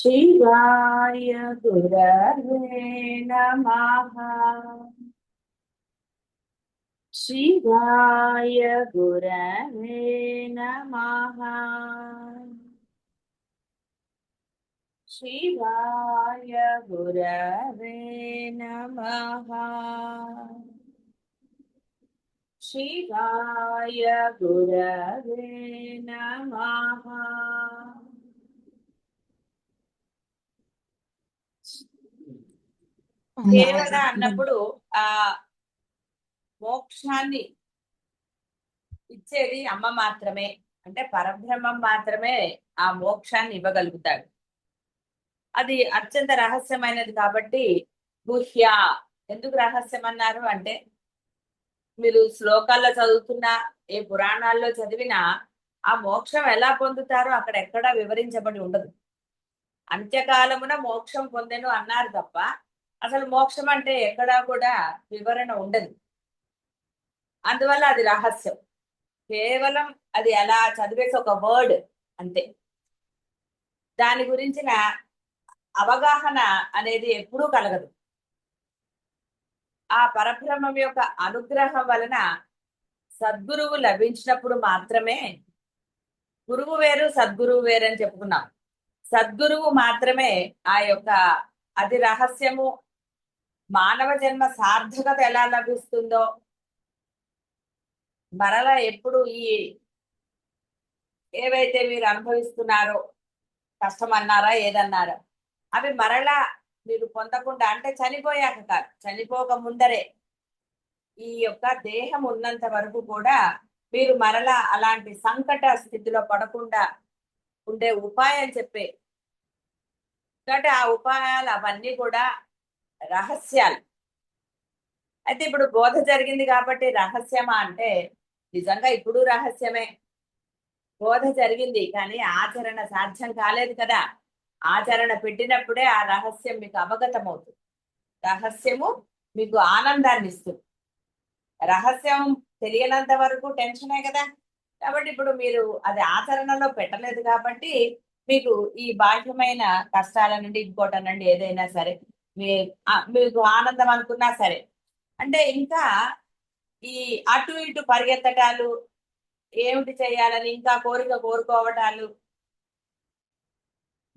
शिवाय गुरवे नमः। शिवाय गुरवे नमः। शिवाय गुरवे नमः। शिवाय गुरवे नमः। కేవల అన్నప్పుడు ఆ మోక్షాన్ని ఇచ్చేది అమ్మ మాత్రమే, అంటే పరబ్రహ్మం మాత్రమే ఆ మోక్షాన్ని ఇవ్వగలుగుతాడు. అది అత్యంత రహస్యమైనది కాబట్టి గుహ్య. ఎందుకు రహస్యం అన్నారు అంటే, మీరు శ్లోకాల్లో చదువుతున్నా ఏ పురాణాల్లో చదివినా ఆ మోక్షం ఎలా పొందుతారో అక్కడ ఎక్కడా వివరించబడి ఉండదు. అంత్యకాలమున మోక్షం పొందెను అన్నారు తప్ప అసలు మోక్షం అంటే ఎక్కడా కూడా వివరణ ఉండదు. అందువల్ల అది రహస్యం. కేవలం అది అలా చదివేసి ఒక వర్డ్ అంతే. దాని గురించిన అవగాహన అనేది ఎప్పుడూ కలగదు. ఆ పరబ్రహ్మం యొక్క అనుగ్రహం వలన సద్గురువు లభించినప్పుడు మాత్రమే, గురువు వేరు సద్గురువు వేరు అని చెప్పుకున్నాం. సద్గురువు మాత్రమే ఆ యొక్క అది రహస్యము. మానవ జన్మ సార్థకత ఎలా లభిస్తుందో, మరలా ఎప్పుడు ఈ ఏవైతే మీరు అనుభవిస్తున్నారో, కష్టం అన్నారా ఏదన్నారా, అవి మరలా మీరు పొందకుండా, అంటే చనిపోయాక కాదు, చనిపోక ముందరే ఈ యొక్క దేహం ఉన్నంత వరకు కూడా మీరు మరలా అలాంటి సంకట స్థితిలో పడకుండా ఉండే ఉపాయం చెప్పే. కాబట్టి ఆ ఉపాయాలు అవన్నీ కూడా రహస్యాలు. అయితే ఇప్పుడు బోధ జరిగింది కాబట్టి రహస్యమా అంటే, నిజంగా ఇప్పుడు రహస్యమే. బోధ జరిగింది కానీ ఆచరణ సాధ్యం కాలేదు కదా. ఆచరణ పెట్టినప్పుడే ఆ రహస్యం మీకు అవగతం అవుతుంది. రహస్యము మీకు ఆనందాన్ని ఇస్తుంది. రహస్యం తెలియనంత వరకు టెన్షనే కదా. కాబట్టి ఇప్పుడు మీరు అది ఆచరణలో పెట్టలేదు కాబట్టి మీకు ఈ బాహ్యమైన కష్టాల నుండి ఇంకోటనండి ఏదైనా సరే మీకు ఆనందం అనుకున్నా సరే, అంటే ఇంకా ఈ అటు ఇటు పరిగెత్తటాలు, ఏమిటి చేయాలని ఇంకా కోరిక కోరుకోవటాలు,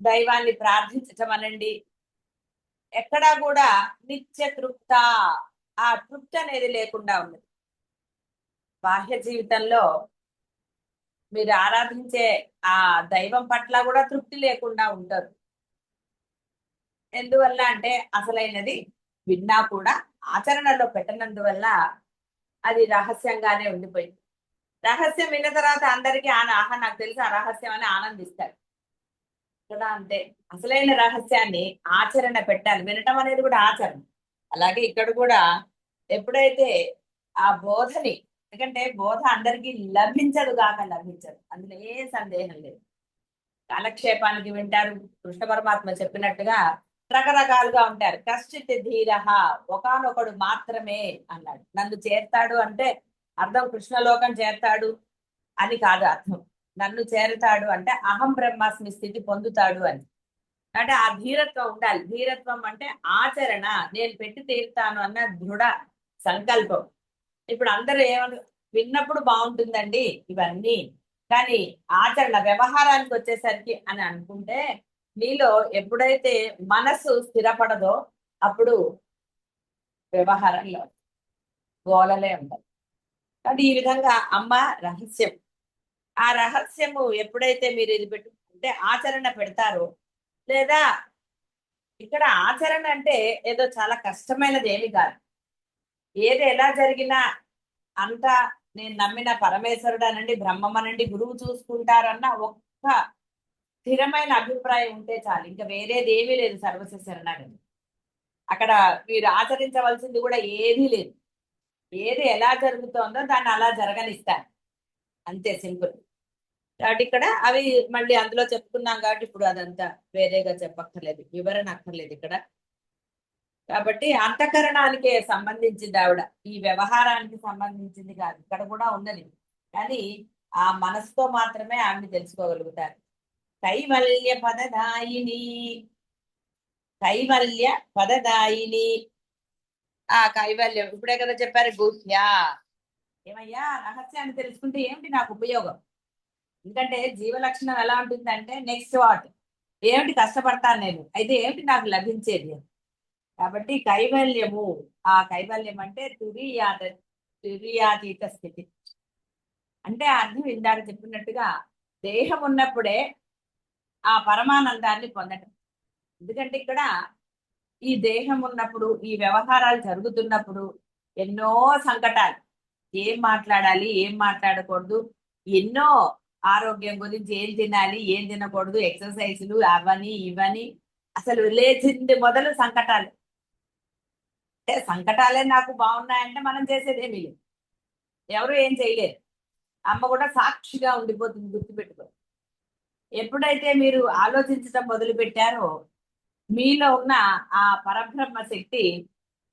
దైవాన్ని ప్రార్థించటం అనండి, ఎక్కడా కూడా నిత్య తృప్త, ఆ తృప్తి అనేది లేకుండా ఉన్నది. బాహ్య జీవితంలో మీరు ఆరాధించే ఆ దైవం పట్ల కూడా తృప్తి లేకుండా ఉంటారు. ఎందువల్ల అంటే అసలైనది విన్నా కూడా ఆచరణలో పెట్టనందువల్ల అది రహస్యంగానే ఉండిపోయింది. రహస్యం విన్న తర్వాత అందరికీ ఆహా నాకు తెలుసు ఆ రహస్యం అని ఆనందిస్తారు కదా. అంతే, అసలైన రహస్యాన్ని ఆచరణ పెట్టాలి. వినటం అనేది కూడా ఆచరణ. అలాగే ఇక్కడ కూడా ఎప్పుడైతే ఆ బోధని, ఎందుకంటే బోధ అందరికీ లభించదు కాక లభించదు, అందులో ఏ సందేహం లేదు. కాలక్షేపానికి వింటారు, కృష్ణ పరమాత్మ చెప్పినట్టుగా రకరకాలుగా ఉంటారు. కశ్చిత్ ధీర, ఒకానొకడు మాత్రమే అన్నాడు. నన్ను చేర్తాడు అంటే అర్థం కృష్ణలోకం చేరతాడు అని కాదు అర్థం. నన్ను చేరతాడు అంటే అహం బ్రహ్మాస్మి స్థితి పొందుతాడు అని. అంటే ఆ ధీరత్వం ఉండాలి. ధీరత్వం అంటే ఆచరణ, నేను పెట్టి తీరుతాను అన్న దృఢ సంకల్పం. ఇప్పుడు అందరూ విన్నప్పుడు బాగుంటుందండి ఇవన్నీ, కానీ ఆచరణ వ్యవహారానికి వచ్చేసరికి అని అనుకుంటే, నీలో ఎప్పుడైతే మనసు స్థిరపడదో అప్పుడు వ్యవహారంలో గోలలే ఉంటాయి. కాబట్టి ఈ విధంగా అమ్మ రహస్యం. ఆ రహస్యము ఎప్పుడైతే మీరు ఇది పెట్టుకుంటే ఆచరణ పెడతారో, లేదా ఇక్కడ ఆచరణ అంటే ఏదో చాలా కష్టమైనది ఏమి కాదు. ఏది ఎలా జరిగినా అంతా నేను నమ్మిన పరమేశ్వరుడు అనండి, బ్రహ్మం అనండి, గురువు చూసుకుంటారన్న ఒక్క స్థిరమైన అభిప్రాయం ఉంటే చాలు. ఇంకా వేరేది ఏమీ లేదు. సర్వస్వ శరణాగతి. అక్కడ మీరు ఆచరించవలసింది కూడా ఏదీ లేదు. ఏది ఎలా జరుగుతోందో దాన్ని అలా జరగనిస్తారు, అంతే, సింపుల్. కాబట్టి ఇక్కడ అవి మళ్ళీ అందులో చెప్పుకున్నాం కాబట్టి ఇప్పుడు అదంతా వేరేగా చెప్పక్కర్లేదు, వివరణ అక్కర్లేదు ఇక్కడ. కాబట్టి అంతఃకరణానికే సంబంధించింది ఆవిడ, ఈ వ్యవహారానికి సంబంధించింది కాదు. ఇక్కడ కూడా ఉన్నది, కానీ ఆ మనసుతో మాత్రమే ఆవిడ తెలుసుకోగలుగుతారు. కైవల్య పదదాయిని, కైవల్య పదదాయిని. ఆ కైవల్యం ఇప్పుడే కదా చెప్పారు, గుహ్య. ఏమయ్యా, రహస్యాన్ని తెలుసుకుంటే ఏమిటి నాకు ఉపయోగం? ఎందుకంటే జీవ లక్షణం ఎలా ఉంటుందంటే, నెక్స్ట్ వాట్, ఏమిటి కష్టపడతాను నేను, అయితే ఏమిటి నాకు లభించేది. కాబట్టి కైవల్యము, ఆ కైవల్యం అంటే తురియాతీత స్థితి. అంటే అర్థం ఇందాక చెప్పినట్టుగా దేహం ఉన్నప్పుడే ఆ పరమానందాన్ని పొందటం. ఎందుకంటే ఇక్కడ ఈ దేహం ఉన్నప్పుడు, ఈ వ్యవహారాలు జరుగుతున్నప్పుడు ఎన్నో సంకటాలు, ఏం మాట్లాడాలి ఏం మాట్లాడకూడదు, ఎన్నో ఆరోగ్యం గురించి, ఏం తినాలి ఏం తినకూడదు, ఎక్సర్సైజులు అవని ఇవని, అసలు లేచింది మొదలు సంకటాలు. అంటే సంకటాలే నాకు బాగున్నాయంటే మనం చేసేది ఏమీ లేదు, ఎవరు ఏం చేయలేరు. అమ్మ కూడా సాక్షిగా ఉండిపోతుంది, గుర్తుపెట్టుకో. ఎప్పుడైతే మీరు ఆలోచించడం మొదలు పెట్టారో మీలో ఉన్న ఆ పరబ్రహ్మ శక్తి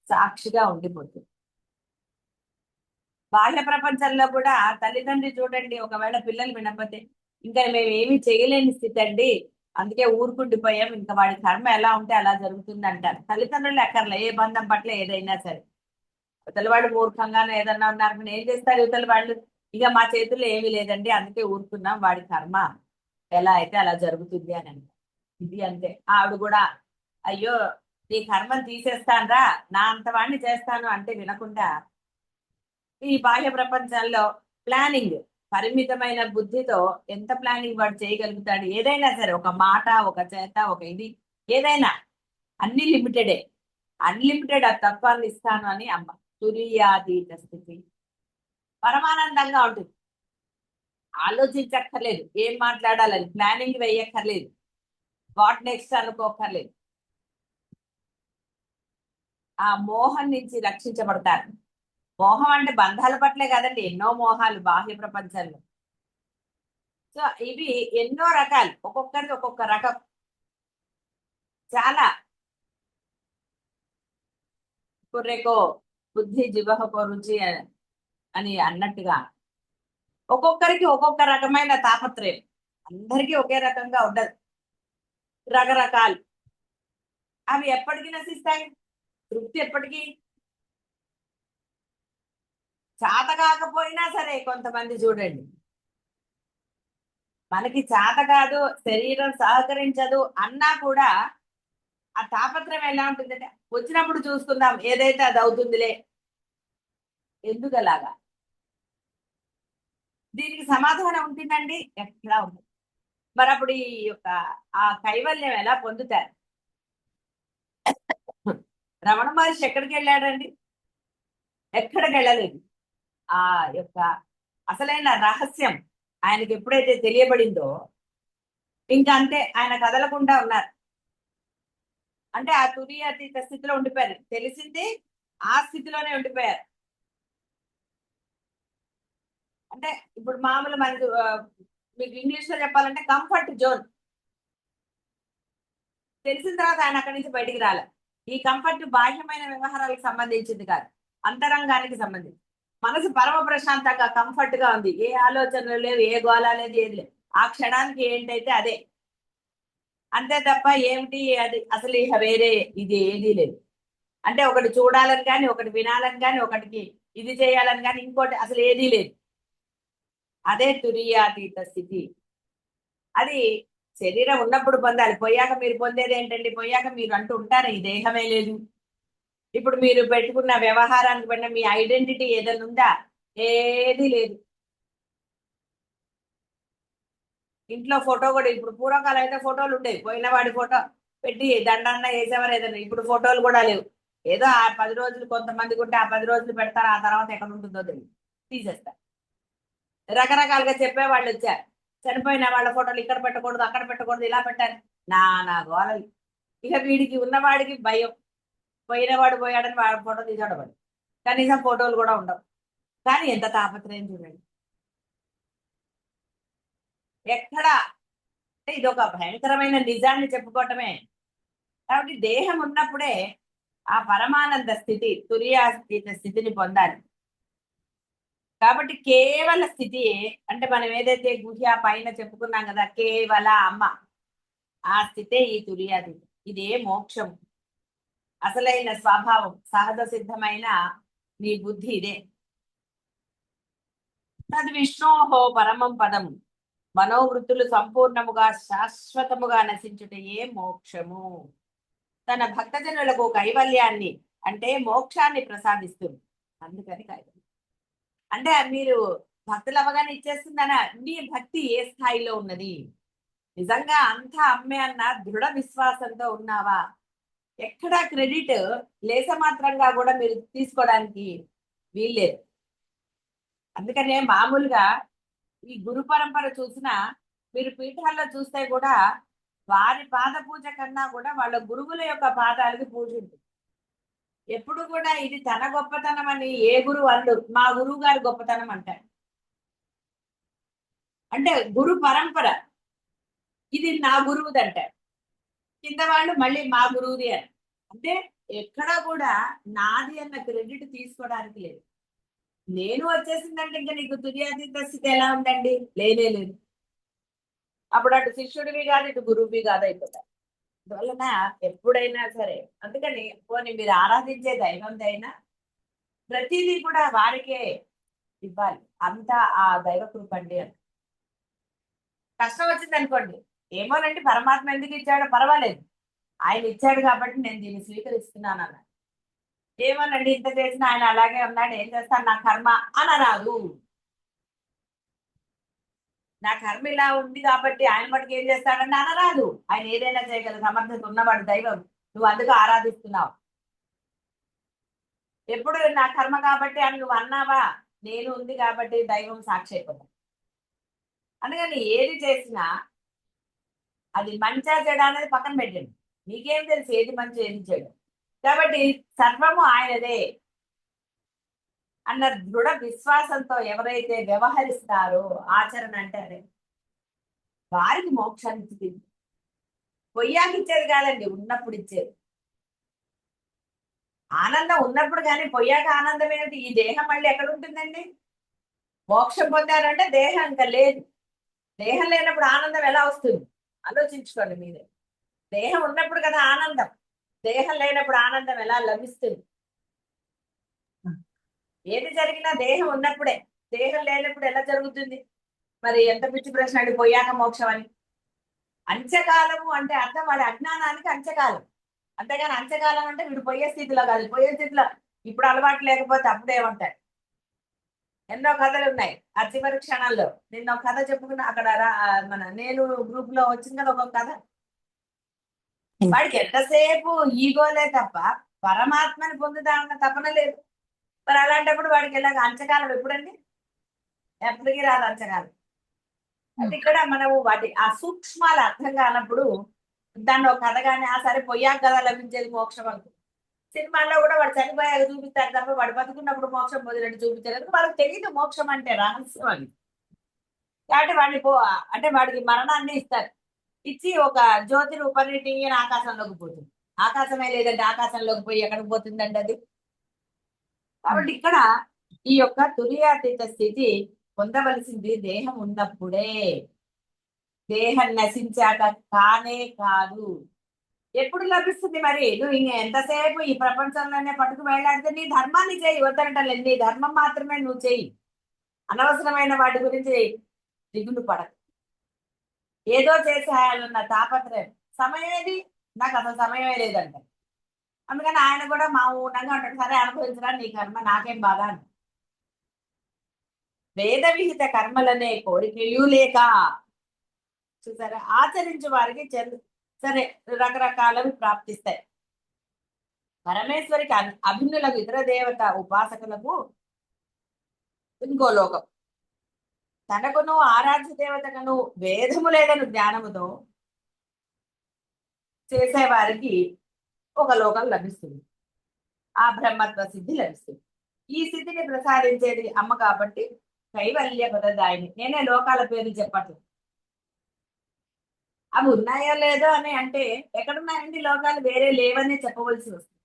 సాక్షిగా ఉండిపోతుంది. బాహ్య ప్రపంచంలో కూడా తల్లిదండ్రి చూడండి, ఒకవేళ పిల్లలు వినకపోతే ఇంకా మేము ఏమీ చేయలేని స్థితి అండి, అందుకే ఊరుకుండిపోయాం, ఇంకా వాడి కర్మ ఎలా ఉంటే అలా జరుగుతుంది అంటారు. తల్లిదండ్రులు ఎక్కర్లే, ఏ బంధం పట్ల ఏదైనా సరే. ఇవతల వాళ్ళు మూర్ఖంగానే ఏదన్నా ఉన్నారు, ఏం చేస్తారు ఇవతల వాళ్ళు, ఇక మా చేతుల్లో ఏమీ లేదండి అందుకే ఊరుకున్నాం, వాడి కర్మ ఎలా అయితే అలా జరుగుతుంది అని అంటారు. ఇది అంతే. ఆవిడ కూడా అయ్యో నీ కర్మను తీసేస్తానరా, నా అంత వాడిని చేస్తాను అంటే వినకుండా ఈ బాహ్య ప్రపంచాల్లో ప్లానింగ్, పరిమితమైన బుద్ధితో ఎంత ప్లానింగ్ వాడు చేయగలుగుతాడు. ఏదైనా సరే, ఒక మాట, ఒక చేత, ఒక ఇది, ఏదైనా అన్ని లిమిటెడే. అన్లిమిటెడ్ ఆ తత్వాన్ని ఇస్తాను అని అమ్మ. తురియాతీత స్థితి పరమానందంగా ఉంటుంది. ఆలోచించక్కర్లేదు ఏం మాట్లాడాలని, ప్లానింగ్ వేయక్కర్లేదు, వాట్ నెక్స్ట్ అనుకోక్కర్లేదు. ఆ మోహం నుంచి రక్షించబడతారు. మోహం అంటే బంధాల పట్లే కదండి, ఎన్నో మోహాలు బాహ్య ప్రపంచంలో. సో ఇవి ఎన్నో రకాలు, ఒక్కొక్కరిది ఒక్కొక్క రకం. చాలా కుర్రెకో బుద్ధి జివహకో రుచి అని అన్నట్టుగా ఒక్కొక్కరికి ఒక్కొక్క రకమైన తాపత్రయం, అందరికీ ఒకే రకంగా ఉండదు, రకరకాలు. అవి ఎప్పటికీ నశిస్తాయి, తృప్తి ఎప్పటికీ. చేత కాకపోయినా సరే, కొంతమంది చూడండి, మనకి చేత కాదు, శరీరం సహకరించదు అన్నా కూడా ఆ తాపత్రయం ఎలా ఉంటుందంటే, వచ్చినప్పుడు చూసుకుందాం ఏదైతే అది అవుతుందిలే. ఎందుకు అలాగా? దీనికి సమాధానం ఉంటుందండి, ఎట్లా ఉంటుంది. మరి అప్పుడు ఈ యొక్క ఆ కైవల్యం ఎలా పొందుతారు? రమణ మహర్షి ఎక్కడికి వెళ్ళాడండి? ఎక్కడికి వెళ్ళలేదు. ఆ యొక్క అసలైన రహస్యం ఆయనకి ఎప్పుడైతే తెలియబడిందో ఇంకా అంతే, ఆయన కదలకుండా ఉన్నారు. అంటే ఆ తురియాతీత స్థితిలో ఉండిపోయారు, తెలిసింది ఆ స్థితిలోనే ఉండిపోయారు. అంటే ఇప్పుడు మామూలు మనకు మీకు ఇంగ్లీష్ లో చెప్పాలంటే కంఫర్ట్ జోన్. తెలిసిన తర్వాత ఆయన అక్కడి నుంచి బయటికి రాలే. ఈ కంఫర్ట్ బాహ్యమైన వ్యవహారాలకు సంబంధించింది కాదు, అంతరంగానికి సంబంధించి. మనసు పరమ ప్రశాంతంగా కంఫర్ట్ గా ఉంది, ఏ ఆలోచనలు లేవు, ఏ గోళ లేదు, ఏది లేదు. ఆ క్షణానికి ఏంటైతే అదే, అంతే తప్ప ఏమిటి అది అసలు ఇక వేరే ఇది ఏదీ లేదు. అంటే ఒకటి చూడాలని కానీ, ఒకటి వినాలని కానీ, ఒకటికి ఇది చేయాలని కానీ, ఇంకోటి అసలు ఏదీ లేదు. అదే తురియాతీత స్థితి. అది శరీరం ఉన్నప్పుడు పొందాలి, పోయాక మీరు పొందేది ఏంటండి? పోయాక మీరు అంటూ ఉంటారు ఈ దేహమే లేదు. ఇప్పుడు మీరు పెట్టుకున్న వ్యవహారానికి పడిన మీ ఐడెంటిటీ ఏదైనా ఉందా? ఏది లేదు. ఇంట్లో ఫోటో కూడా, ఇప్పుడు పూర్వకాలం అయితే ఫోటోలు ఉండేవి, పోయిన వాడి ఫోటో పెట్టి దండన్న వేసేవారు ఏదైనా. ఇప్పుడు ఫోటోలు కూడా లేవు. ఏదో ఆ 10 రోజులు కొంతమందికి ఉంటే ఆ 10 రోజులు పెడతారు, ఆ తర్వాత ఎక్కడ ఉంటుందో తెలియదు, తీసేస్తారు. రకరకాలుగా చెప్పేవాళ్ళు వచ్చారు, చనిపోయిన వాళ్ళ ఫోటోలు ఇక్కడ పెట్టకూడదు, అక్కడ పెట్టకూడదు, ఇలా పెట్టారు, నా గోళలు. ఇక వీడికి ఉన్నవాడికి భయం, పోయినవాడు పోయాడని వాడి ఫోటో తీసాడు, కనీసం ఫోటోలు కూడా ఉండవు. కానీ ఎంత తాపత్రయం చూడండి. ఎక్కడ ఇది ఒక భయంకరమైన నిజాన్ని చెప్పుకోవటమే. కాబట్టి దేహం ఉన్నప్పుడే ఆ పరమానంద స్థితి, తురియాతీత స్థితిని పొందాలి. కాబట్టి కేవల స్థితి అంటే మనం ఏదైతే గుహ్య పైన చెప్పుకున్నాం కదా, కేవల అమ్మ, ఆ స్థితే ఈ తుర్యాది. ఇదే మోక్షం, అసలైన స్వభావం, సహజ సిద్ధమైన నీ బుద్ధి ఇదే. తద్ విష్ణోహో పరమం పదం, మనోవృత్తులు సంపూర్ణముగా శాశ్వతముగా నశించుటయే మోక్షము. తన భక్తజనులకు కైవల్యాన్ని అంటే మోక్షాన్ని ప్రసాదిస్తుంది. అందుకని కైవల్యం అంటే మీరు భక్తులు అవగానే ఇచ్చేస్తుందనా? నీ భక్తి ఏ స్థాయిలో ఉన్నది? నిజంగా అంతా అమ్మే అన్న దృఢ విశ్వాసంతో ఉన్నావా? ఎక్కడా క్రెడిట్ లేస మాత్రంగా కూడా మీరు తీసుకోవడానికి వీల్లేదు. అందుకనే మామూలుగా ఈ గురు పరంపర చూసినా, మీరు పీఠాల్లో చూస్తే కూడా వారి పాద పూజ కన్నా కూడా వాళ్ళ గురువుల యొక్క పాదాలకి పూజ ఉంటుంది. ఎప్పుడు కూడా ఇది తన గొప్పతనం అని ఏ గురువు అండు, మా గురువు గారి గొప్పతనం అంటారు. అంటే గురు పరంపర ఇది నా గురువుది అంటారు, కింద వాళ్ళు మళ్ళీ మా గురువుది అని. అంటే ఎక్కడా కూడా నాది అన్న క్రెడిట్ తీసుకోవడానికి లేదు. నేను వచ్చేసిందంటే ఇంకా నీకు తుర్యాతీత స్థితి ఎలా ఉందండి? లేనే లేదు. అప్పుడు అటు శిష్యుడివి కాదు, ఇటు గురువువి కాదు అయిపోతారు. అందువలన ఎప్పుడైనా సరే, అందుకని పోనీ మీరు ఆరాధించే దైవందైనా ప్రతిదీ కూడా వారికే ఇవ్వాలి. అంతా ఆ దైవ కృప అండి అని. కష్టం వచ్చింది అనుకోండి, ఏమోనండి పరమాత్మ ఎందుకు ఇచ్చాడో పర్వాలేదు, ఆయన ఇచ్చాడు కాబట్టి నేను దీన్ని స్వీకరిస్తున్నాను అన్న. ఏమోనండి ఇంత చేసిన ఆయన అలాగే ఉన్నాడు, ఏం చేస్తాను, నా కర్మ అనరాదు. నా కర్మ ఇలా ఉంది కాబట్టి ఆయన మటుకు ఏం చేస్తాడంటే అనరాదు. ఆయన ఏదైనా చేయగల సమర్థత ఉన్నవాడు దైవం, నువ్వు అందుకు ఆరాధిస్తున్నావు. ఎప్పుడు నా కర్మ కాబట్టి అని నువ్వు అన్నావా, నేను ఉంది కాబట్టి దైవం సాక్షి అయిపోతాడు. అందుకని ఏది చేసినా అది మంచా చెడు అనేది పక్కన పెట్టండి, మీకేం తెలుసు ఏది మంచి ఏది చెడు. కాబట్టి సర్వము ఆయనదే అన్న దృఢ విశ్వాసంతో ఎవరైతే వ్యవహరిస్తారో, ఆచరణ అంటే అదే, వారికి మోక్షాన్ని ఇచ్చింది. పొయ్యాకి ఇచ్చేది కాదండి, ఉన్నప్పుడు ఇచ్చేది. ఆనందం ఉన్నప్పుడు కానీ పొయ్యాక ఆనందం ఏమిటి? ఈ దేహం మళ్ళీ ఎక్కడ ఉంటుందండి? మోక్షం పొందారంటే దేహం ఇంకా లేదు. దేహం లేనప్పుడు ఆనందం ఎలా వస్తుంది? ఆలోచించుకోండి మీరే. దేహం ఉన్నప్పుడు కదా ఆనందం, దేహం లేనప్పుడు ఆనందం ఎలా లభిస్తుంది? ఏది జరిగినా దేహం ఉన్నప్పుడే, దేహం లేనప్పుడు ఎలా జరుగుతుంది? మరి ఎంత పిచ్చి ప్రశ్న అండి, పోయాక మోక్షం అని. అంత్యకాలము అంటే అర్థం వాడి అజ్ఞానానికి అంత్యకాలం. అంతేగాని అంత్యకాలం అంటే వీడు పోయే స్థితిలో కాదు. పోయే స్థితిలో ఇప్పుడు అలవాటు లేకపోతే అప్పుడేమంటారు? ఎన్నో కథలు ఉన్నాయి ఆ చివరి క్షణాల్లో. నిన్న ఒక కథ చెప్పుకున్నా అక్కడ మన నేను గ్రూప్ లో వచ్చింది కదా ఒక కథ. వాడికి ఎంతసేపు ఈగోలే తప్ప పరమాత్మని పొందుదామన్న తపన లేదు. మరి అలాంటప్పుడు వాడికి ఇలాగ అంచకాలం ఎప్పుడండి? ఎప్పటికీ రాదు అంచకాలం. అంటే ఇక్కడ మనము వాటి ఆ సూక్ష్మాలు అర్థం కానప్పుడు దాన్ని ఒక కథ కానీ ఆ సరే పొయ్యాక కదా లభించేది మోక్షం అనుకో. సినిమాల్లో కూడా వాడు చనిపోయాక చూపిస్తారు తప్ప వాడు బతుకున్నప్పుడు మోక్షం పొందినట్టు చూపించారు. వాళ్ళకి తెలియదు మోక్షం అంటే రహస్యం అని. కాబట్టి వాడిని అంటే వాడికి మరణాన్ని ఇస్తారు. ఇచ్చి ఒక జ్యోతి రూపాన్ని టీయని ఆకాశంలోకి పోతుంది. ఆకాశమే లేదంటే ఆకాశంలోకి పోయి ఎక్కడికి పోతుందండి అది? కాబట్టి ఇక్కడ ఈ యొక్క తుర్యాతీత స్థితి పొందవలసింది దేహం ఉన్నప్పుడే. దేహం నశించాక కానే కాదు. ఎప్పుడు లభిస్తుంది మరి? నువ్వు ఇంక ఎంతసేపు ఈ ప్రపంచంలోనే పట్టుకు వెళ్ళాడితే నీ ధర్మాన్ని చేయి, వద్దంటలేదు. నీ ధర్మం మాత్రమే నువ్వు చేయి, అనవసరమైన వాటి గురించి దిగులు పడకు. ఏదో చేసేయాలన్న తాపత్రయం. సమయం ఏది? నాకు అసలు సమయమే లేదంట. అందుకని ఆయన కూడా మా ఊనంగా ఉంటాడు, సరే అనుభవించరా నీ కర్మ, నాకేం బాధ అని. వేద విహిత కర్మలనే కోరికయు లేక, చూసారా, ఆచరించే వారికి సరే రకరకాలవి ప్రాప్తిస్తాయి. పరమేశ్వరికి అభిన్నులకు, ఇతర దేవత ఉపాసకులకు ఇంకో లోకం, తనకును ఆరాధ్య దేవతకును వేదము లేదని జ్ఞానముతో చేసేవారికి ఒక లోకం లభిస్తుంది. ఆ బ్రహ్మత్వ సిద్ధి లభిస్తుంది. ఈ స్థితిని ప్రసాదించేది అమ్మ కాబట్టి కైవల్య పదదాయిని. నేనే లోకాల పేర్లు చెప్పట్లేదు, అవి ఉన్నాయో లేదో అని అంటే ఎక్కడున్నాయండి లోకాలు? వేరే లేవని చెప్పవలసి వస్తుంది.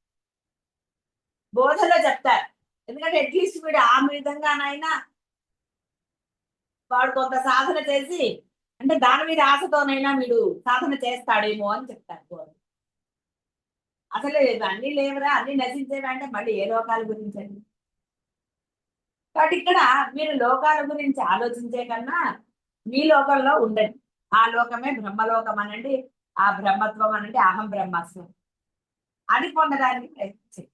బోధలో చెప్తారు, ఎందుకంటే అట్లీస్ట్ వీడు ఆ విధంగానైనా వాడు కొంత సాధన చేసి అంటే దాని మీద ఆశతోనైనా వీడు సాధన చేస్తాడేమో అని చెప్తారు. అసలు అన్ని లేవరా, అన్ని నశించేవా అంటే మళ్ళీ ఏ లోకాల గురించండి? కాబట్టి ఇక్కడ మీరు లోకాల గురించి ఆలోచించే కన్నా మీ లోకంలో ఉండండి. ఆ లోకమే బ్రహ్మలోకం అనండి, ఆ బ్రహ్మత్వం అనండి, అహం బ్రహ్మాస్మి, అది పొందడానికి ప్రయత్నించండి.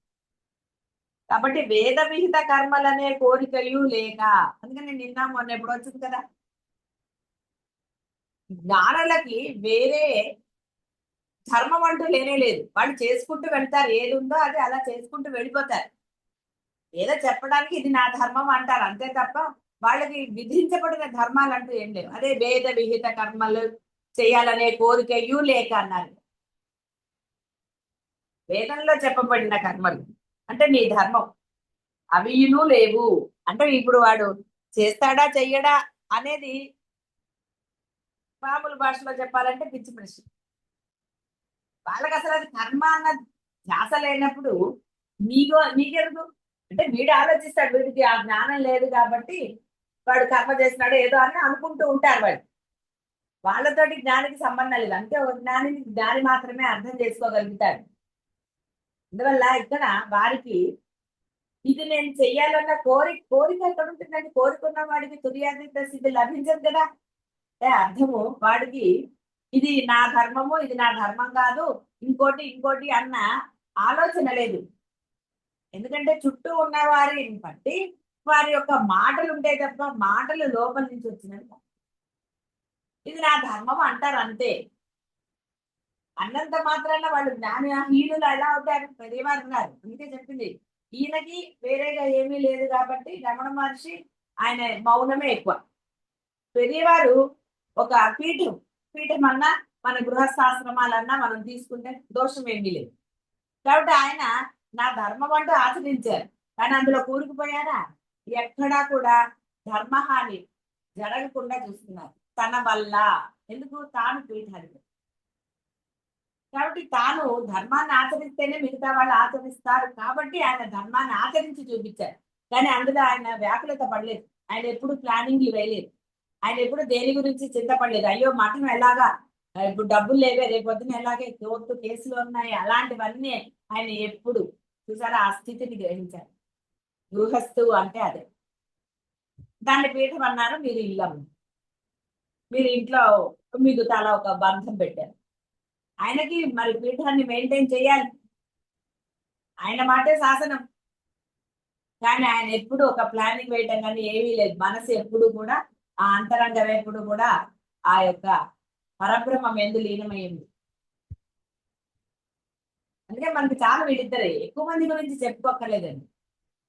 కాబట్టి వేద విహిత కర్మలనే కోరికయు లేక, అందుకని నిన్న మొన్న ఎప్పుడు వచ్చింది కదా, జ్ఞానులకి వేరే ధర్మం అంటూ లేనే లేదు. వాళ్ళు చేసుకుంటూ వెళ్తారు, ఏది ఉందో అది అలా చేసుకుంటూ వెళ్ళిపోతారు. ఏదో చెప్పడానికి ఇది నా ధర్మం అంటారు అంతే తప్ప వాళ్ళకి విధించబడిన ధర్మాలు అంటూ ఏం లేవు. అదే వేద విహిత కర్మలు చేయాలనే కోరికయు లేక అన్నారు. వేదంలో చెప్పబడిన కర్మలు అంటే నీ ధర్మం, అవియును లేవు. అంటే ఇప్పుడు వాడు చేస్తాడా చెయ్యడా అనేది మామూలు భాషలో చెప్పాలంటే పిచ్చి ప్రశ్న. వాళ్ళకి అసలు అది కర్మ అన్న ధ్యాస లేనప్పుడు నీకెరుగు. అంటే వీడు ఆలోచిస్తాడు, వీడికి ఆ జ్ఞానం లేదు కాబట్టి వాడు కర్మ చేస్తున్నాడు ఏదో అని అనుకుంటూ ఉంటారు వాళ్ళు. వాళ్ళతోటి జ్ఞానికి సంబంధం లేదు. అంటే ఒక జ్ఞాని మాత్రమే అర్థం చేసుకోగలుగుతాడు. అందువల్ల ఇక్కడ వారికి ఇది నేను చెయ్యాలన్న కోరిక ఎక్కడ ఉంటుందండి? కోరుకున్న వాడికి తుర్యాతీత స్థితి లభించదు కదా. అంటే అర్థము వాడికి ఇది నా ధర్మము, ఇది నా ధర్మం కాదు, ఇంకోటి అన్న ఆలోచన లేదు. ఎందుకంటే చుట్టూ ఉన్న వారిని బట్టి వారి యొక్క మాటలు ఉంటాయి తప్ప మాటలు లోపల నుంచి వచ్చినవి కాదు. ఇది నా ధర్మం అంటారు అంతే. అన్నంత మాత్రాన వాళ్ళు జ్ఞానహీనులు ఎలా అవుతారు? పెద్దవారు ఉన్నారు, అందుకే చెప్పింది ఈయనకి వేరేగా ఏమీ లేదు కాబట్టి రమణ మహర్షి ఆయన మౌనమే ఎక్కువ. పెరియవారు ఒక పీఠం అన్నా మన గృహస్థాశ్రమాలన్నా మనం తీసుకుంటే దోషం ఏమీ లేదు. కాబట్టి ఆయన నా ధర్మం అంటూ ఆచరించారు, కానీ అందులో కూరుకుపోయారా? ఎక్కడా కూడా ధర్మహాని జరగకుండా చూస్తున్నారు తన వల్ల. ఎందుకు? తాను పీఠాధిపతి కాబట్టి తాను ధర్మాన్ని ఆచరిస్తేనే మిగతా వాళ్ళు ఆచరిస్తారు కాబట్టి ఆయన ధర్మాన్ని ఆచరించి చూపించారు. కానీ అందులో ఆయన వ్యాకులత పడలేదు, ఆయన ఎప్పుడు ప్లానింగ్ వేయలేదు, ఆయన ఎప్పుడు దేని గురించి చింతపడలేదు. అయ్యో మఠం ఎలాగా, ఇప్పుడు డబ్బులు లేవే, రేపొద్దున ఎలాగే కోర్టు కేసులు ఉన్నాయి, అలాంటివన్నీ ఆయన ఎప్పుడు చూసారా? ఆ స్థితిని గ్రహించారు. గృహస్థు అంటే అదే. దాన్ని పీఠం అన్నారు, మీరు ఇల్లమ్మ, మీరు ఇంట్లో మీకు తల ఒక బంధం పెట్టారు. ఆయనకి మరి పీఠాన్ని మెయింటైన్ చేయాలి, ఆయన మాటే శాసనం. కానీ ఆయన ఎప్పుడు ఒక ప్లానింగ్ వేయటం కానీ ఏమీ లేదు. మనసు ఎప్పుడు కూడా ఆ అంతరంగం ఎప్పుడు కూడా ఆ యొక్క పరబ్రహ్మం ఎందు లీనమైంది. అందుకే మనకి చాలా వీళ్ళిద్దరే, ఎక్కువ మంది గురించి చెప్పుకోక్కర్లేదండి.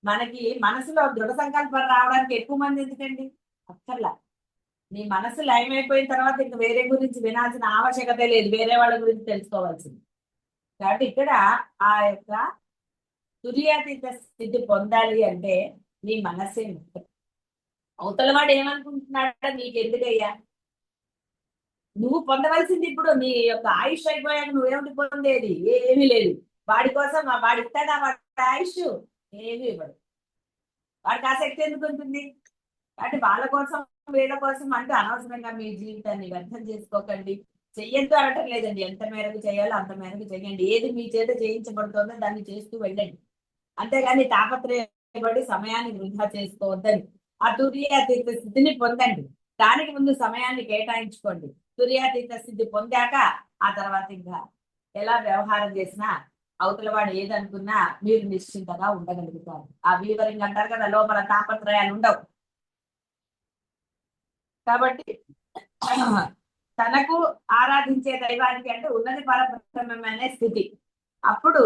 మనకి మనసులో దృఢ సంకల్పం రావడానికి ఎక్కువ మంది ఎందుకండి? అక్కర్లా. నీ మనసు లయమైపోయిన తర్వాత ఇంక వేరే గురించి వినాల్సిన ఆవశ్యకత లేదు, వేరే వాళ్ళ గురించి తెలుసుకోవాల్సింది. కాబట్టి ఇక్కడ ఆ యొక్క తుర్యాతీత స్థితి పొందాలి అంటే నీ మనస్సే ముఖ్యం. అవతల వాడు ఏమనుకుంటున్నాడో నీకు ఎందుకయ్యా? నువ్వు పొందవలసింది ఇప్పుడు నీ యొక్క ఆయుష్ అయిపోయాక నువ్వేమిటి పొందేది? ఏమీ లేదు. వాడి కోసం వాడు ఇస్తాడా వాడి ఆయుష్? ఏమీ ఇవ్వడు. వాడికి ఆసక్తి ఎందుకు ఉంటుంది? కాబట్టి వాళ్ళ కోసం వీళ్ళ కోసం అంటూ అనవసరంగా మీ జీవితాన్ని వ్యర్థం చేసుకోకండి. చెయ్యొద్దు అనటం లేదండి, ఎంత మేరకు చేయాలో అంత మేరకు చేయండి. ఏది మీ చేత చేయించబడుతుందో దాన్ని చేస్తూ వెళ్ళండి, అంతేగాని తాపత్రయపడి సమయాన్ని వృధా చేసుకోవద్దని. ఆ తుర్యాతీత స్థితిని పొందండి, దానికి ముందు సమయాన్ని కేటాయించుకోండి. తుర్యాతీత స్థితి పొందాక ఆ తర్వాత ఇంకా ఎలా వ్యవహారం చేసినా అవతల వాడు ఏదనుకున్నా మీరు నిశ్చింతగా ఉండగలుగుతారు. ఆ వీవరింగ్ అంటారు కదా, లోపల తాపత్రయాలు ఉండవు. కాబట్టి తనకు ఆరాధించే దైవానికి అంటే ఉన్నది పరబ్రహ్మమే స్థితి, అప్పుడు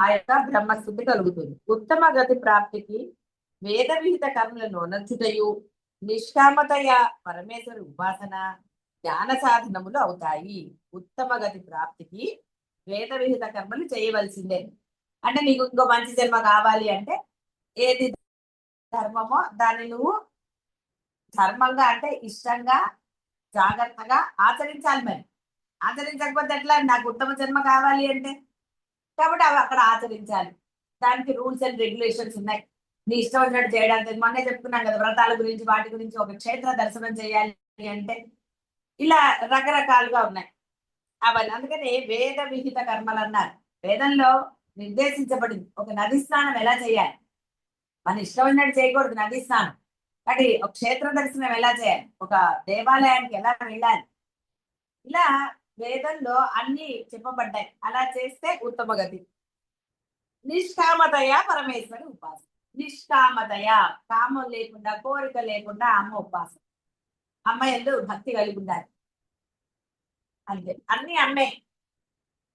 ఆ యొక్క బ్రహ్మస్థితి కలుగుతుంది. ఉత్తమ గతి ప్రాప్తికి వేద విహిత కర్మలను నచ్చుటయు నిష్కామతయ పరమేశ్వర ఉపాసన జ్ఞాన సాధనములు అవుతాయి. ఉత్తమ గతి ప్రాప్తికి వేద విహిత కర్మలు చేయవలసిందే. అంటే నీకు ఇంకో మంచి జన్మ కావాలి అంటే ఏది ధర్మమో దాన్ని నువ్వు ధర్మంగా అంటే ఇష్టంగా జాగ్రత్తగా ఆచరించాలి. మరి ఆచరించకపోతే ఎట్లా? నాకు ఉత్తమ జన్మ కావాలి అంటే, కాబట్టి అవి అక్కడ ఆచరించాలి. దానికి రూల్స్ అండ్ రెగ్యులేషన్స్ ఉన్నాయి. నీ ఇష్టం వచ్చినట్టు చేయడానికి మొన్నే చెప్తున్నాం కదా, వ్రతాల గురించి వాటి గురించి. ఒక క్షేత్ర దర్శనం చేయాలి అంటే ఇలా రకరకాలుగా ఉన్నాయి అవన్నీ. అందుకని వేద విహిత కర్మలు అన్నారు. వేదంలో నిర్దేశించబడింది ఒక నది స్నానం ఎలా చేయాలి. మన ఇష్టం ఉన్నట్టు చేయకూడదు నది స్నానం. కానీ ఒక క్షేత్ర దర్శనం ఎలా చేయాలి, ఒక దేవాలయానికి ఎలా వెళ్ళాలి, ఇలా వేదంలో అన్ని చెప్పబడ్డాయి. అలా చేస్తే ఉత్తమ గతి. నిష్కామతయ పరమేశ్వరి ఉపాసన. నిష్కామతయ, కామం లేకుండా, కోరిక లేకుండా అమ్మ ఉపాసన. అమ్మ ఎందు భక్తి కలిగి ఉండాలి. అంతే, అన్ని అమ్మే.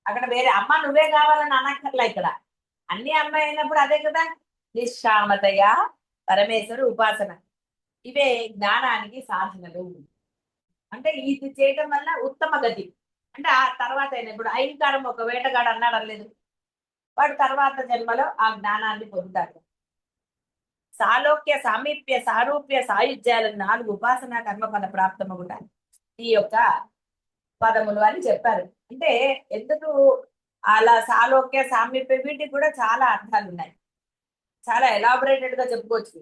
అక్కడ వేరే అమ్మ నువ్వే కావాలని అనక్కర్లా. ఇక్కడ అన్ని అమ్మ అయినప్పుడు అదే కదా. నిష్కామతయ పరమేశ్వరు ఉపాసన. ఇవే జ్ఞానానికి సాధనలు. అంటే ఇది చేయటం వల్ల ఉత్తమ గతి. అంటే ఆ తర్వాత అయినా ఇప్పుడు అహింకారం ఒక వేటగాడు అన్నాడు అనలేదు, వాడు తర్వాత జన్మలో ఆ జ్ఞానాన్ని పొందుతాడు. సాలోక్య సామీప్య సారూప్య సాయుధ్యాలు 4 ఉపాసన కర్మఫల ప్రాప్తము కూడా ఈ యొక్క పదములు అని చెప్పారు. అంటే ఎందుకు అలా సాలోక్య సామీప్య వీటికి కూడా చాలా అర్థాలు ఉన్నాయి. చాలా ఎలాబొరేటెడ్ గా చెప్పుకోవచ్చు.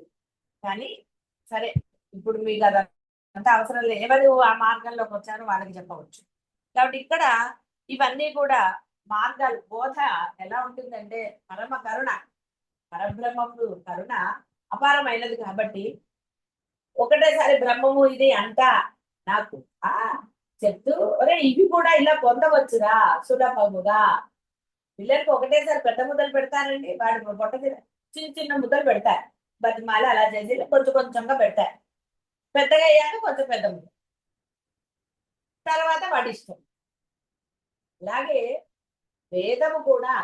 కానీ సరే, ఇప్పుడు మీకు అదంతా అవసరం లేదు. ఎవరు ఆ మార్గంలోకి వచ్చారో వాళ్ళకి చెప్పవచ్చు. కాబట్టి ఇక్కడ ఇవన్నీ కూడా మార్గాలు. బోధ ఎలా ఉంటుందంటే పరమ కరుణ, పరబ్రహ్మము కరుణ అపారమైనది. కాబట్టి ఒకటేసారి బ్రహ్మము ఇది అంట నాకు చెప్తూ, ఒరే ఇవి కూడా ఇలా పొందవచ్చురా సులభముగా. పిల్లలకి ఒకటేసారి పెద్ద ముద్దలు పెడతారండి, వాడి పొట్ట చిన్న చిన్న ముద్దలు పెడతారు. బతిమాల అలా చేసి కొంచెం కొంచెంగా పెడతారు. పెద్దగా అయ్యాక కొంచెం పెద్ద ముద్ద, తర్వాత వాడి ఇష్టం. అలాగే వేదము కూడా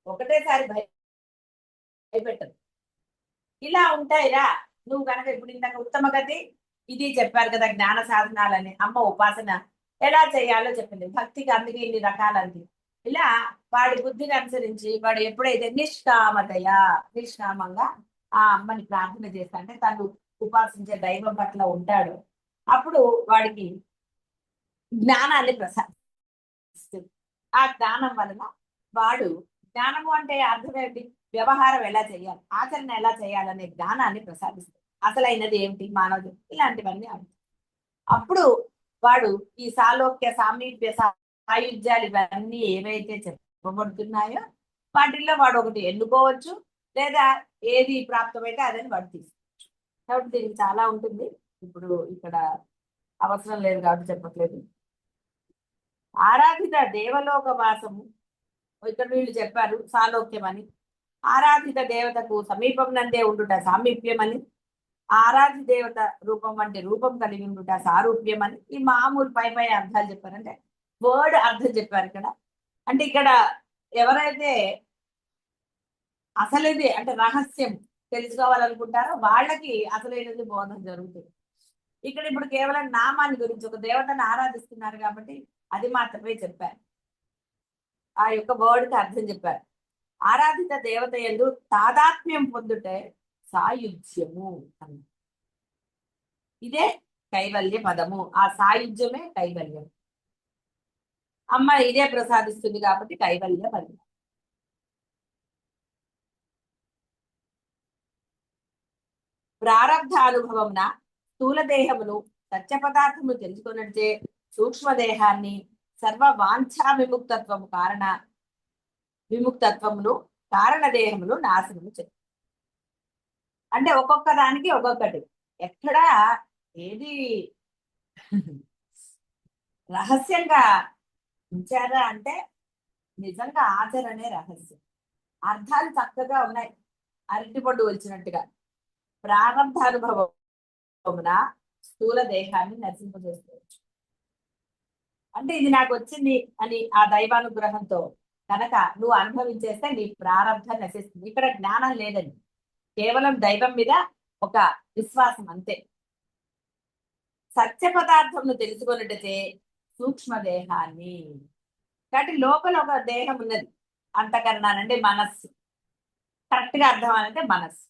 ఒకటేసారి భయపెట్టదు. ఇలా ఉంటాయిరా. నువ్వు కనుక ఇప్పుడు ఇందాక ఉత్తమ గతి ఇది చెప్పారు కదా, జ్ఞాన సాధనాలని. అమ్మ ఉపాసన ఎలా చేయాలో చెప్పింది. భక్తికి అందుకే ఇన్ని రకాలంది. ఇలా వాడి బుద్ధిని అనుసరించి వాడు ఎప్పుడైతే నిష్కామంగా ఆ అమ్మని ప్రార్థన చేస్తా, అంటే తను ఉపాసించే దైవం పట్ల ఉంటాడు, అప్పుడు వాడికి జ్ఞానాన్ని ప్రసాదిస్తుంది. ఆ జ్ఞానం వలన వాడు, జ్ఞానము అంటే అర్థం ఏంటి, వ్యవహారం ఎలా చేయాలి, ఆచరణ ఎలా చేయాలనే జ్ఞానాన్ని ప్రసాదిస్తుంది. అసలైనది ఏమిటి మానవుడు, ఇలాంటివన్నీ అర్థం. అప్పుడు వాడు ఈ సాలోక్య సామీప్య సాయుధ్యాలు ఇవన్నీ ఏవైతే చెప్పబడుతున్నాయో వాటిల్లో వాడు ఒకటి ఎన్నుకోవచ్చు, లేదా ఏది ప్రాప్తమైతే అదని వాడు తీసుకోవచ్చు. కాబట్టి దీనికి చాలా ఉంటుంది. ఇప్పుడు ఇక్కడ అవసరం లేదు కాబట్టి చెప్పట్లేదు. ఆరాధిత దేవలోక వాసము, ఇక్కడ వీళ్ళు చెప్పారు సాలోక్యం అని. ఆరాధిత దేవతకు సమీపం నందే ఉండుట సామీప్యం అని. ఆరాధ్య దేవత రూపం అంటే రూపం కలిగి ఉండుట సారూప్యం అని. ఈ మామూలు పై పై అర్థాలు చెప్పారు, అంటే వర్డ్ అర్థం చెప్పారు ఇక్కడ. అంటే ఇక్కడ ఎవరైతే అసలేది అంటే రహస్యం తెలుసుకోవాలనుకుంటారో వాళ్ళకి అసలైనది బోధన జరుగుతుంది. ఇక్కడ ఇప్పుడు కేవలం నామాన్ని గురించి, ఒక దేవతను ఆరాధిస్తున్నారు కాబట్టి అది మాత్రమే చెప్పారు. ఆ యొక్క వర్డ్కి అర్థం చెప్పారు. ఆరాధిత దేవత యందు తాదాత్మ్యం పొందుటే సాయుధ్యము అని. ఇదే కైవల్య పదము. ఆ సాయుధ్యమే కైవల్యం. అమ్మ ఇదే ప్రసాదిస్తుంది కాబట్టి కైవల్య పదం. ప్రారబ్ధ అనుభవంన స్థూల దేహమును సత్య పదార్థము తెలుసుకున్నట్టే సూక్ష్మదేహాన్ని సర్వ వాంఛా విముక్తత్వము విముక్తత్వమును కారణదేహములు నాశనము చేస్తారు. అంటే ఒక్కొక్క దానికి ఒక్కొక్కటి. ఎక్కడ ఏది రహస్యంగా ఉంచారా అంటే నిజంగా ఆచరణే రహస్యం. అర్థాలు చక్కగా ఉన్నాయి, అరటిపండు వచ్చినట్టుగా. ప్రారంభ అనుభవమున స్థూల దేహాన్ని నశింపజేసుకోవచ్చు. అంటే ఇది నాకు వచ్చింది అని ఆ దైవానుగ్రహంతో కనుక నువ్వు అనుభవించేస్తే నీ ప్రారంభం నశిస్తుంది. ఇక్కడ జ్ఞానం లేదండి, కేవలం దైవం మీద ఒక విశ్వాసం అంతే. సత్య పదార్థంను తెలుసుకున్నట్టే సూక్ష్మదేహాన్ని. కాబట్టి లోపల ఒక దేహం ఉన్నది, అంతకన్నానంటే మనస్సు. కరెక్ట్ గా అర్థం అనంటే మనస్సు.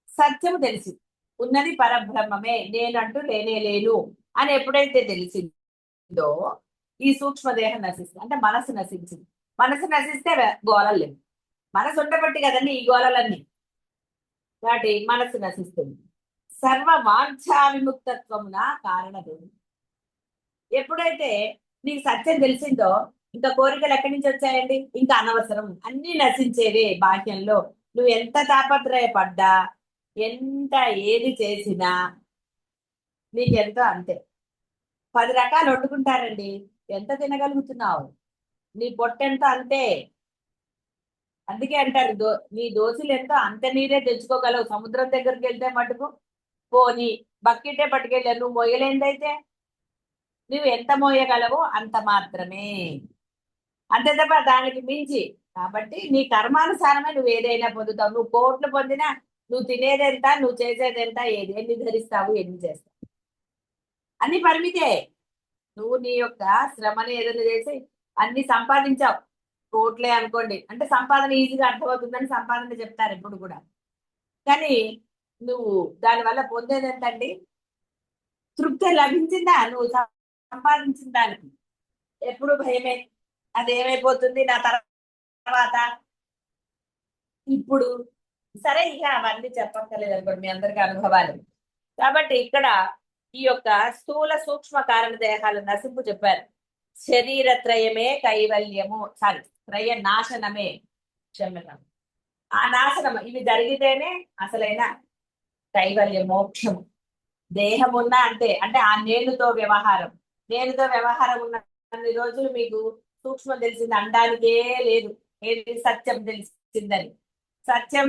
సత్యము తెలిసి ఉన్నది పరబ్రహ్మమే, నేనంటూ లేను అని ఎప్పుడైతే తెలిసిందో ఈ సూక్ష్మదేహం నశిస్తుంది. అంటే మనసు నశించింది. మనసు నశిస్తే గోళలు లేవు. మనసు ఉండబట్టి కదండి ఈ గోళలన్నీ. కాబట్టి మనసు నశిస్తుంది. సర్వ వాంఛా విముక్తత్వమున కారణం. ఎప్పుడైతే నీకు సత్యం తెలిసిందో ఇంకా కోరికలు ఎక్కడి నుంచి వచ్చాయండి? ఇంకా అనవసరం, అన్ని నశించేవే బాహ్యంలో. నువ్వు ఎంత తాపత్రయపడ్డా, ఎంత ఏది చేసినా నీకెంతో అంతే. 10 రకాలు వండుకుంటారండి, ఎంత తినగలుగుతున్నావు? నీ పొట్టెంతో అంతే. అందుకే అంటారు నీ దోశలు ఎంతో అంత నీరే తెచ్చుకోగలవు. సముద్రం దగ్గరికి వెళ్తే మటుకు పోనీ బకెటే పట్టుకెళ్ళావు, నువ్వు మొయ్యలేందైతే నువ్వు ఎంత మోయగలవో అంత మాత్రమే, అంతే తప్ప దానికి మించి. కాబట్టి నీ కర్మానుసారమే నువ్వు ఏదైనా పొందుతావు. నువ్వు కోట్లు పొందినా నువ్వు తినేదెంత, నువ్వు చేసేదెంత, ఎన్ని ధరిస్తావు, ఎన్ని చేస్తావు, అన్ని పరిమితే. నువ్వు నీ యొక్క శ్రమని ఏదైనా చేసి అన్ని సంపాదించావు, కోట్లే అనుకోండి, అంటే సంపాదన ఈజీగా అర్థమవుతుందని సంపాదన చెప్తారు ఎప్పుడు కూడా. కానీ నువ్వు దానివల్ల పొందేది ఎంతండి? తృప్తి లభించిందా నువ్వు సంపాదించిన దానికి? ఎప్పుడు భయమే, అది ఏమైపోతుంది నా తర్వాత. ఇప్పుడు సరే, ఇక అవన్నీ చెప్పక్కర్లేదు అనుకోండి, మీ అందరికి అనుభవాలు. కాబట్టి ఇక్కడ ఈ యొక్క స్థూల సూక్ష్మ కారణ దేహాలు నశింపు చెప్పారు. శరీరత్రయమే కైవల్యము, సారీ త్రయ నాశనమే, క్షమ్యతం. ఆ నాశనం ఇవి జరిగితేనే అసలైన కైవల్య మోక్షము. దేహం ఉన్నా అంతే, అంటే ఆ నేనుతో వ్యవహారం. నేనుతో వ్యవహారం ఉన్న అన్ని రోజులు మీకు సూక్ష్మం తెలిసింది అనడానికే లేదు. ఏది సత్యం తెలిసిందని. సత్యం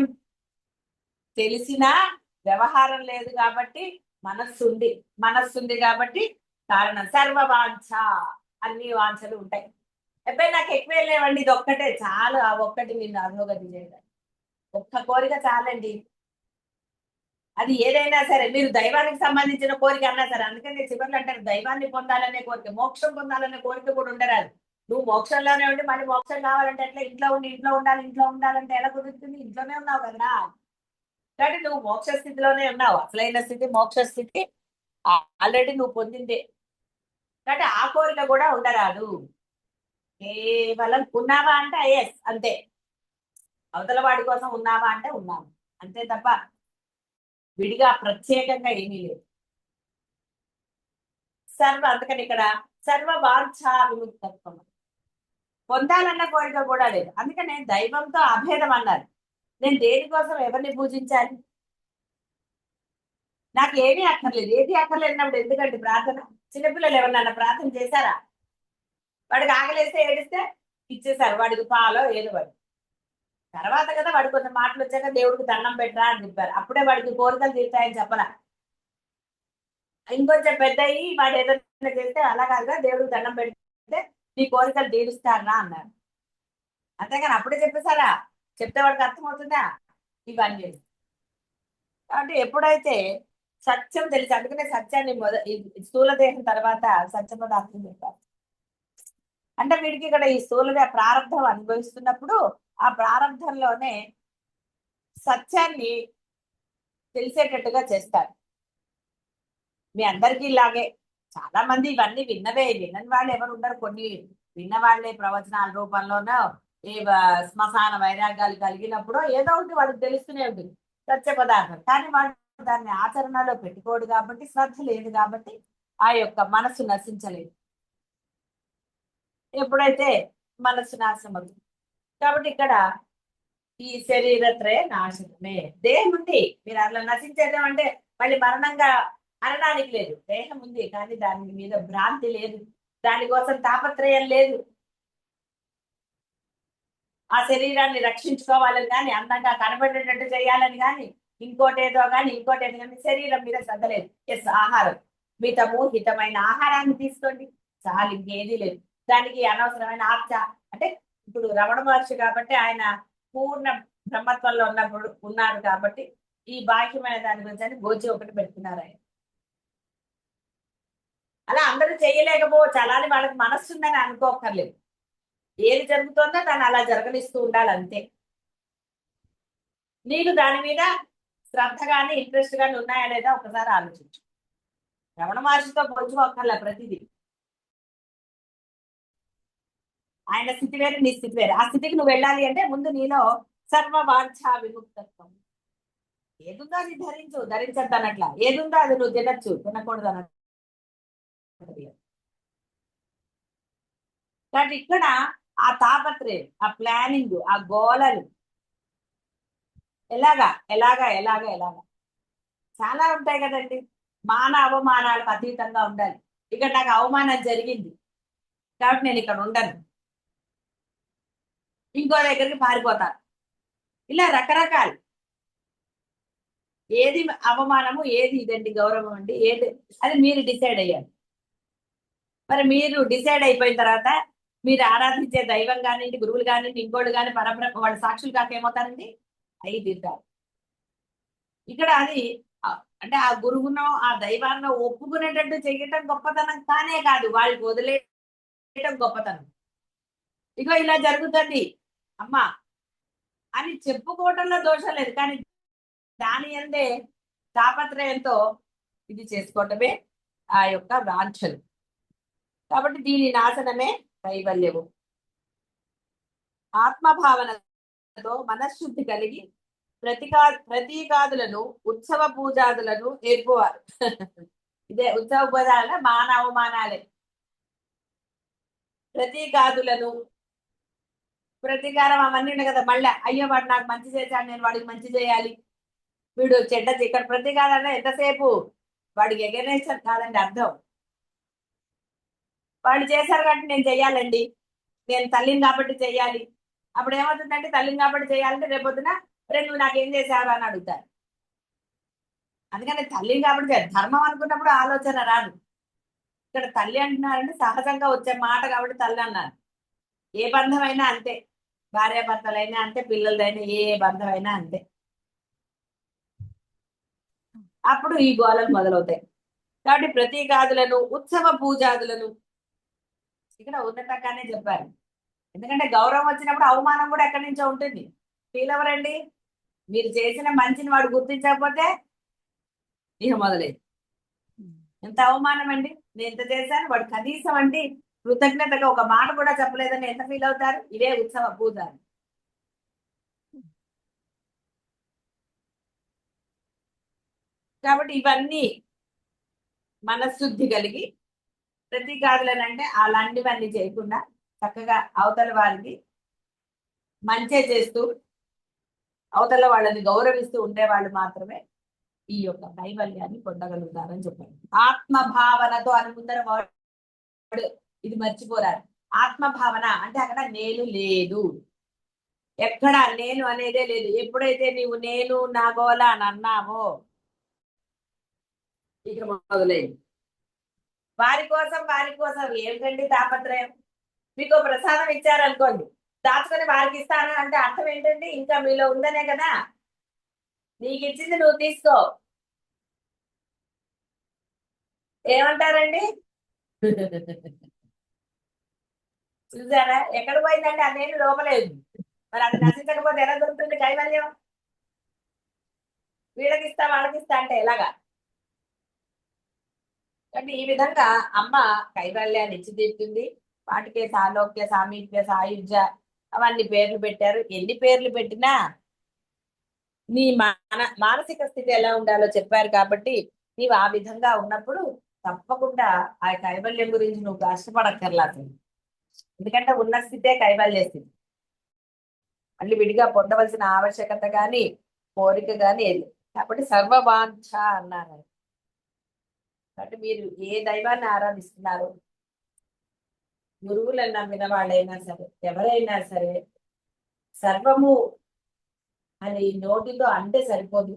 తెలిసినా వ్యవహారం లేదు కాబట్టి మనస్సుంది కాబట్టి కారణం. సర్వ వాంఛ, అన్ని వాంఛలు ఉంటాయి. ఎప్పుడైనా నాకు ఎక్కువ లేవండి, ఇది ఒక్కటే చాలు, ఆ ఒక్కటి నిన్ను అధోగతి చేయడం. ఒక్క కోరిక చాలండి. అది ఏదైనా సరే, మీరు దైవానికి సంబంధించిన కోరిక అన్నా సరే. అందుకని చివరిలో అంటారు దైవాన్ని పొందాలనే కోరిక, మోక్షం పొందాలనే కోరిక కూడా ఉండరాదు. నువ్వు మోక్షంలోనే ఉండి మళ్ళీ మోక్షం కావాలంటే ఎట్లా? ఇంట్లో ఉండాలంటే ఎలా కుదురుతుంది? ఇంట్లోనే ఉన్నావు కదా. కాబట్టి నువ్వు మోక్ష స్థితిలోనే ఉన్నావు. అసలైన స్థితి మోక్ష స్థితి ఆల్రెడీ నువ్వు పొందిందే. కాబట్టి ఆ కోరిక కూడా ఉండరాదు. కేవలం ఉన్నావా అంటే ఎస్ అంతే, అవతల వాడి కోసం ఉన్నావా అంటే ఉన్నావు అంతే తప్ప విడిగా ప్రత్యేకంగా ఏమీ లేదు. అందుకని ఇక్కడ సర్వ వాంఛా విముక్తత్వం, పొందాలన్న కోరిక కూడా లేదు. అందుకనే దైవంతో అభేదం అన్నారు. నేను దేనికోసం ఎవరిని పూజించాలి? నాకు ఏమీ అక్కర్లేదు. ఏది అక్కర్లేనప్పుడు ఎందుకంటే ప్రార్థన. చిన్నపిల్లలు ఎవరినన్నా ప్రార్థన చేశారా? వాడికి ఆకలేస్తే ఏడిస్తే ఇచ్చేశారు, వాడికి పాలో ఏదో వాడు. తర్వాత కదా వాడికి కొంచెం మాటలు వచ్చాక దేవుడికి దండం పెట్టరా అని చెప్పారు. అప్పుడే వాడికి కోరికలు తీర్తాయని చెప్పరా. ఇంకొంచెం పెద్ద అయ్యి వాడు ఏదైనా చేస్తే అలా కాదుగా, దేవుడికి దండం పెడితే నీ కోరికలు తీరుస్తారా అన్నారు. అంతేగాని అప్పుడే చెప్పేశారా? చెప్తే వాడికి అర్థమవుతుందా? ఇవన్నీ. కాబట్టి ఎప్పుడైతే సత్యం తెలిసి, అందుకనే సత్యాన్ని స్థూల దేహం తర్వాత సత్య పదార్థం చెప్పారు. అంటే వీడికి ఇక్కడ ఈ స్థూల ప్రారంభం అనుభవిస్తున్నప్పుడు ఆ ప్రారంభంలోనే సత్యాన్ని తెలిసేటట్టుగా చేస్తారు. మీ అందరికీ ఇలాగే చాలా మంది ఇవన్నీ విన్నని వాళ్ళు ఎవరు ఉండరు. కొన్ని విన్నవాళ్లే ప్రవచనాల రూపంలోనో ఈ శ్మశాన వైరాగ్యాలు కలిగినప్పుడు ఏదో ఒకటి వాడికి తెలుస్తూనే ఉంటుంది సత్య పదార్థం. కానీ వాడు దాన్ని ఆచరణలో పెట్టుకోడు కాబట్టి, శ్రద్ధ లేదు కాబట్టి ఆ యొక్క మనస్సు నశించలేదు. ఎప్పుడైతే మనస్సు నాశనం అవుతుంది. కాబట్టి ఇక్కడ ఈ శరీరత్రయ నాశనమే. దేహం ఉంది, మీరు అట్లా నశించేదేం అంటే మళ్ళీ మరణంగా అనడానికి లేదు. దేహం ఉంది కానీ దాని మీద భ్రాంతి లేదు, దానికోసం తాపత్రయం లేదు. ఆ శరీరాన్ని రక్షించుకోవాలని కానీ, అందంగా కనబడేటట్టు చేయాలని కానీ, ఇంకోటేదో కానీ శరీరం మీద శ్రద్ధ లేదు. ఎస్, ఆహారం మితము హితమైన ఆహారాన్ని తీసుకోండి చాలు, ఇంకేదీ లేదు. దానికి అనవసరమైన ఆర్చ. అంటే ఇప్పుడు రమణ మహర్షి కాబట్టి ఆయన పూర్ణ బ్రహ్మత్వంలో ఉన్నారు కాబట్టి ఈ బాహ్యమైన దాని గురించి గోచి ఒకటి పెడుతున్నారు ఆయన. అలా అందరూ చేయలేకపోవచ్చు, అలానే వాళ్ళకి మనస్సు ఉందని అనుకోకర్లేదు. ఏది జరుగుతుందో దాన్ని అలా జరగనిస్తూ ఉండాలి అంతే. నీకు దాని మీద శ్రద్ధ కానీ ఇంట్రెస్ట్ కానీ ఉన్నాయా లేదా ఒకసారి ఆలోచించు. రమణ మహర్షితో పోల్చుకోకర్లే ప్రతిదీ. ఆయన స్థితి వేరు, నీ స్థితి వేరు. ఆ స్థితికి నువ్వు వెళ్ళాలి అంటే ముందు నీలో సర్వ వాంఛా విముక్తత్వం, ఏదుందో అది ధరించు, ధరించద్దు అన్నట్లా. ఏదుందో అది నువ్వు తినచ్చు, తినకూడదు అన్నట్టు. కాబట్టి ఇక్కడ ఆ తాపత్రయం, ఆ ప్లానింగ్, ఆ గోలలు ఎలాగా ఎలాగా ఎలాగా ఎలాగా చాలా ఉంటాయి కదండి. మాన అవమానాలకు అతీతంగా ఉండాలి. ఇక్కడ నాకు అవమానం జరిగింది కాబట్టి నేను ఇక్కడ ఉండను, ఇంకో దగ్గరికి పారిపోతాను. ఇలా రకరకాలు. ఏది అవమానము, ఏది ఇదండి గౌరవం అండి, ఏది అది మీరు డిసైడ్ అయ్యారు. మరి మీరు డిసైడ్ అయిపోయిన తర్వాత మీరు ఆరాధించే దైవం కానివ్వండి, గురువులు కానివ్వండి, ఇంకోటి కానీ పరబ్రహ్మ వాళ్ళ సాక్షులు కాక ఏమవుతారండి? అయి తీరుతారు. ఇక్కడ అది అంటే ఆ గురువునో ఆ దైవాన్నో ఒప్పుకునేటట్టు చేయటం గొప్పతనం కానే కాదు, వాళ్ళకి వదిలేయటం గొప్పతనం. ఇగో ఇలా జరుగుతుంది అమ్మా అని చెప్పుకోవటంలో దోషం లేదు, కానీ దాని అందే తాపత్రయంతో ఇది చేసుకోవటమే ఆ యొక్క వాంఛలు. కాబట్టి దీని నాశనమే కైవల్యము. ఆత్మభావనతో మనశ్శుద్ధి కలిగి ప్రతీకాదులను ఉత్సవ పూజాదులను నేర్పువారు. ఇదే ఉత్సవ పూజాల మాన అవమానాలే. ప్రతీకాదులను, ప్రతీకారం అవన్నీ ఉన్నాయి కదా. మళ్ళీ అయ్యో వాడు నాకు మంచి చేశాడు, నేను వాడికి మంచి చేయాలి, వీడు చెడ్డ. ఇక్కడ ప్రతీకారం ఎంతసేపు వాడికి ఎగనేషన్ కాదండి అర్థం. వాళ్ళు చేశారు కాబట్టి నేను చెయ్యాలండి, నేను తల్లిని కాబట్టి చెయ్యాలి. అప్పుడు ఏమవుతుందంటే తల్లిని కాబట్టి చేయాలంటే రేపొద్దున నువ్వు నాకేం చేశావు అని అడుగుతారు. అందుకని తల్లిని కాబట్టి ధర్మం అనుకున్నప్పుడు ఆలోచన రాదు. ఇక్కడ తల్లి అంటున్నారంటే సహజంగా వచ్చే మాట కాబట్టి తల్లి అన్నారు. ఏ బంధమైనా అంతే, భార్యాభర్తలైనా అంతే, పిల్లలైనా ఏ బంధమైనా అంతే. అప్పుడు ఈ గోళలు మొదలవుతాయి. కాబట్టి ప్రతీకాదులను ఉత్సవ పూజాదులను ఇక్కడ ఉన్నతంగానే చెప్పారు. ఎందుకంటే గౌరవం వచ్చినప్పుడు అవమానం కూడా ఎక్కడి నుంచో ఉంటుంది. ఫీల్ ఎవరండి? మీరు చేసిన మంచిని వాడు గుర్తించకపోతే ఇక మొదలైంది. ఎంత అవమానం అండి, నేను ఎంత చేశాను, వాడు కనీసం అంటే కృతజ్ఞతగా ఒక మాట కూడా చెప్పలేదని ఎంత ఫీల్ అవుతారు? ఇదే ఉత్సవ పూజ. కాబట్టి ఇవన్నీ మనశుద్ధి కలిగి ప్రతీకాదులనంటే అలాంటివన్నీ చేయకుండా చక్కగా అవతల వారికి మంచే చేస్తూ అవతల వాళ్ళని గౌరవిస్తూ ఉండేవాళ్ళు మాత్రమే ఈ యొక్క కైవల్యాన్ని పొందగలుగుతారని చెప్పారు. ఆత్మభావనతో అని ముందర వాడు ఇది మర్చిపోరారు. ఆత్మభావన అంటే అక్కడ నేను లేదు, ఎక్కడ నేను అనేదే లేదు. ఎప్పుడైతే నీవు నేను నా గోల అని అన్నావో ఇక మొదలైంది. వారి కోసం ఏమిటండి తాపత్రయం? మీకు ప్రసాదం ఇచ్చారనుకోండి, దాచుకొని వారికి ఇస్తాను అంటే అర్థం ఏంటండి? ఇంకా మీలో ఉందనే కదా. నీకు ఇచ్చింది నువ్వు తీసుకో, ఏమంటారండి? చూసారా ఎక్కడ పోయిందండి ఆ నేను? లోపలేదు. మరి అది నశించకపోతే ఎలా దొరుకుతుంది కైవల్యం? వీళ్ళకి ఇస్తా వాళ్ళకి ఇస్తా అంటే ఎలాగా? అంటే ఈ విధంగా అమ్మ కైవల్యాన్ని ఇచ్చి తీరుతుంది. వాటికే సాలోక్య, సామీప్య, సాయుధ్య అవన్నీ పేర్లు పెట్టారు. ఎన్ని పేర్లు పెట్టినా నీ మానసిక స్థితి ఎలా ఉండాలో చెప్పారు. కాబట్టి నీవు ఆ విధంగా ఉన్నప్పుడు తప్పకుండా ఆ కైవల్యం గురించి నువ్వు కష్టపడక్కర్లేదు. ఎందుకంటే ఉన్న స్థితే కైవల్య స్థితి. మళ్ళీ విడిగా పొందవలసిన ఆవశ్యకత కానీ కోరిక కానీ ఏది. కాబట్టి సర్వవాంఛ అన్నారు. కాబట్టి మీరు ఏ దైవాన్ని ఆరాధిస్తున్నారు, గురువులను నమ్మిన వాళ్ళైనా సరే, ఎవరైనా సరే, సర్వము అని నోటితో అంటే సరిపోదు.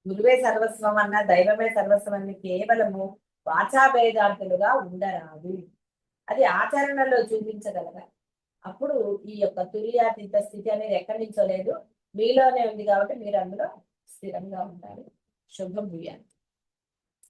గురువే సర్వస్వం అన్న, దైవమే సర్వస్వం అన్న కేవలము వాచాభేదాంతులుగా ఉండరాదు. అది ఆచరణలో చూపించగలగాలి. అప్పుడు ఈ యొక్క తుల్యాతీత స్థితి అనేది ఎక్కడి నుంచో లేదు, మీలోనే ఉంది. కాబట్టి మీరు అందులో స్థిరంగా ఉండాలి. శుభం భూయాలి.